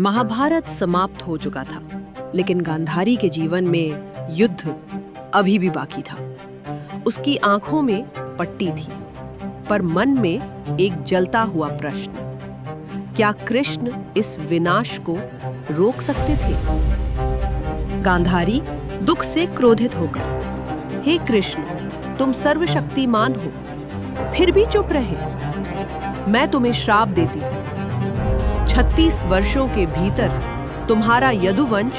महाभारत समाप्त हो चुका था, लेकिन गांधारी के जीवन में युद्ध अभी भी बाकी था। उसकी आंखों में पट्टी थी, पर मन में एक जलता हुआ प्रश्न, क्या कृष्ण इस विनाश को रोक सकते थे? गांधारी दुख से क्रोधित होकर, हे कृष्ण, तुम सर्वशक्तिमान हो, फिर भी चुप रहे। मैं तुम्हें श्राप देती हूं। 36 वर्षों के भीतर तुम्हारा यदुवंश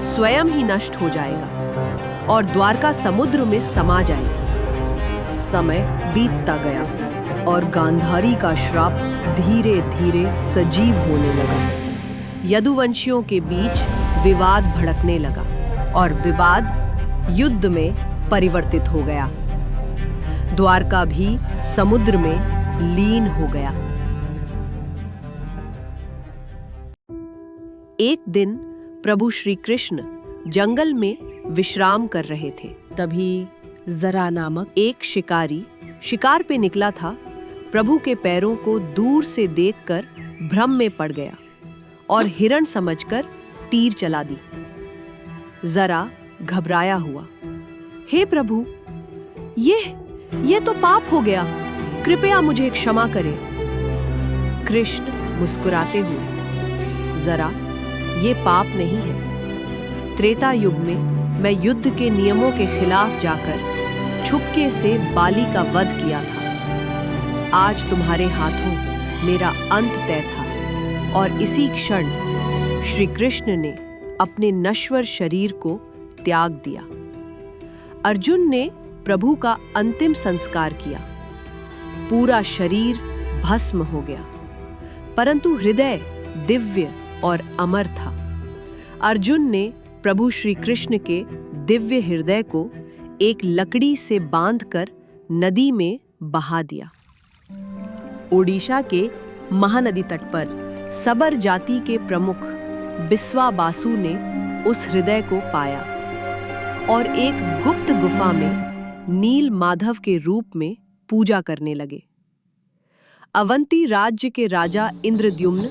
स्वयं ही नष्ट हो जाएगा और द्वारका समुद्र में समा जाएगी। समय बीतता गया और गांधारी का श्राप धीरे धीरे सजीव होने लगा। यदुवंशियों के बीच विवाद भड़कने लगा और विवाद युद्ध में परिवर्तित हो गया। द्वारका भी समुद्र में लीन हो गया। एक दिन प्रभु श्री कृष्ण जंगल में विश्राम कर रहे थे। तभी जरा नामक एक शिकारी शिकार पे निकला था। प्रभु के पैरों को दूर से देखकर भ्रम में पड़ गया और हिरण समझकर तीर चला दी। जरा घबराया हुआ, हे प्रभु, ये तो पाप हो गया, कृपया मुझे क्षमा करें। कृष्ण मुस्कुराते हुए, जरा, ये पाप नहीं है। त्रेता युग में मैं युद्ध के नियमों के खिलाफ जाकर छुपके से बाली का वध किया था। आज तुम्हारे हाथों मेरा अंत तय था और इसी क्षण श्री कृष्ण ने अपने नश्वर शरीर को त्याग दिया। अर्जुन ने प्रभु का अंतिम संस्कार किया। पूरा शरीर भस्म हो गया, परंतु हृदय दिव्य और अमर था। अर्जुन ने प्रभु श्री कृष्ण के दिव्य हृदय को एक लकड़ी से बांधकर नदी में बहा दिया। ओडिशा के महानदी तट पर सबर जाति के प्रमुख बिस्वाबासु ने उस हृदय को पाया और एक गुप्त गुफा में नील माधव के रूप में पूजा करने लगे। अवंती राज्य के राजा इंद्रद्युम्न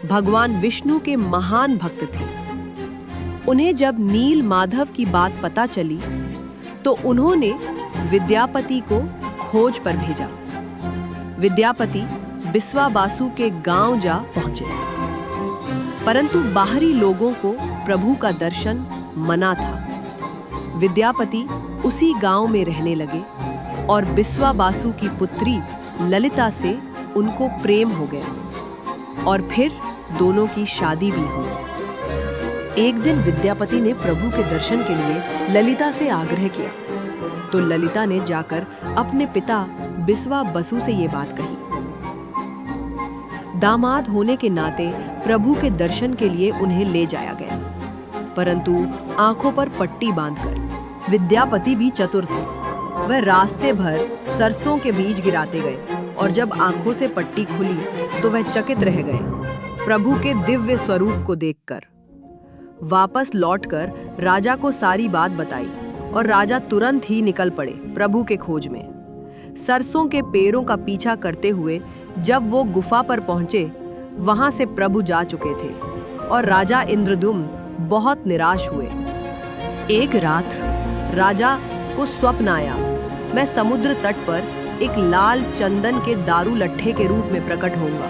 भगवान विष्णु के महान भक्त थे। उन्हें जब नील माधव की बात पता चली तो उन्होंने विद्यापति को खोज पर भेजा। विद्यापति बिस्वाबासु के गांव जा पहुंचे, परंतु बाहरी लोगों को प्रभु का दर्शन मना था। विद्यापति उसी गांव में रहने लगे और बिस्वाबासु की पुत्री ललिता से उनको प्रेम हो गया और फिर दोनों की शादी भी हुई। एक दिन विद्यापति ने प्रभु के दर्शन के लिए ललिता से आग्रह किया, तो ललिता ने जाकर अपने पिता बिस्वाबसु से ये बात कही। दामाद होने के नाते प्रभु के दर्शन के लिए उन्हें ले जाया गया, परंतु आंखों पर पट्टी बांधकर। विद्यापति भी चतुर थे। वह रास्ते भर सरसों के बीज गिराते गए और जब आंखों से पट्टी खुली तो वह चकित रह गए प्रभु के दिव्य स्वरूप को देखकर। वापस लौटकर राजा को सारी बात बताई और राजा तुरंत ही निकल पड़े प्रभु के खोज में। सरसों के पेड़ों का पीछा करते हुए जब वो गुफा पर पहुंचे, वहां से प्रभु जा चुके थे और राजा इंद्रद्युम्न बहुत निराश हुए। एक रात राजा को स्वप्न आया, मैं समुद्र तट पर एक लाल चंदन के दारू लट्ठे के रूप में प्रकट होऊंगा।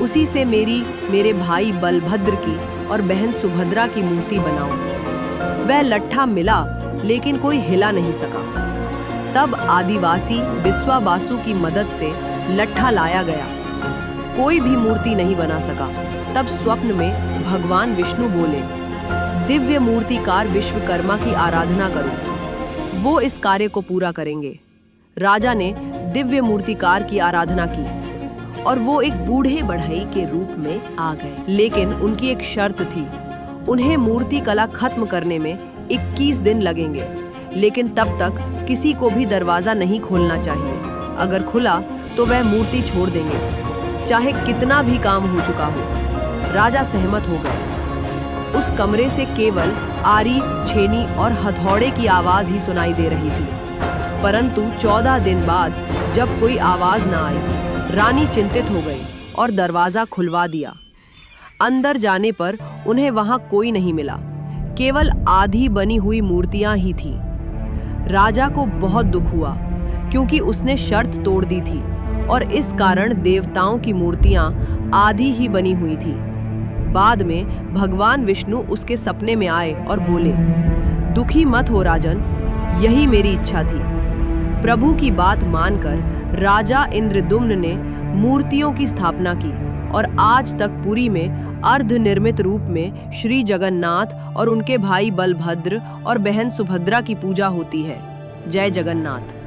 उसी से मेरे भाई बलभद्र की और बहन सुभद्रा की मूर्ति बनाऊं। वह लट्ठा मिला, लेकिन कोई हिला नहीं सका। तब आदिवासी बिस्वाबासु की मदद से लट्ठा लाया गया। कोई भी मूर्ति नहीं बना सका। तब स्वप्न में भगवान विष्णु बोले, दिव्य मूर्तिकार विश्वकर्मा की आराधना करो, वो इस कार्य को पूरा करेंगे। राजा ने दिव्य मूर्तिकार की आराधना की और वो एक बूढ़े बढ़ई के रूप में आ गए, लेकिन उनकी एक शर्त थी, उन्हें मूर्ति कला खत्म करने में 21 दिन लगेंगे, लेकिन तब तक किसी को भी दरवाजा नहीं खोलना चाहिए। अगर खुला तो वह मूर्ति छोड़ देंगे, चाहे कितना भी काम हो चुका हो। राजा सहमत हो गए। उस कमरे से केवल आरी, छेनी और हथौड़े की आवाज ही सुनाई दे रही थी, परंतु 14 दिन बाद जब कोई आवाज न आई, रानी चिंतित हो गई और दरवाजा खुलवा दिया। अंदर जाने पर उन्हें वहां कोई नहीं मिला, केवल आधी बनी हुई मूर्तियां ही थीं। राजा को बहुत दुख हुआ क्योंकि उसने शर्त तोड़ दी थी और इस कारण देवताओं की मूर्तियां आधी ही बनी हुई थी। बाद में भगवान विष्णु उसके सपने में आए और बोले, दुखी मत हो राजन, यही मेरी इच्छा थी। प्रभु की बात मानकर राजा इंद्रदुम्न ने मूर्तियों की स्थापना की और आज तक पुरी में अर्धनिर्मित रूप में श्री जगन्नाथ और उनके भाई बलभद्र और बहन सुभद्रा की पूजा होती है। जय जगन्नाथ।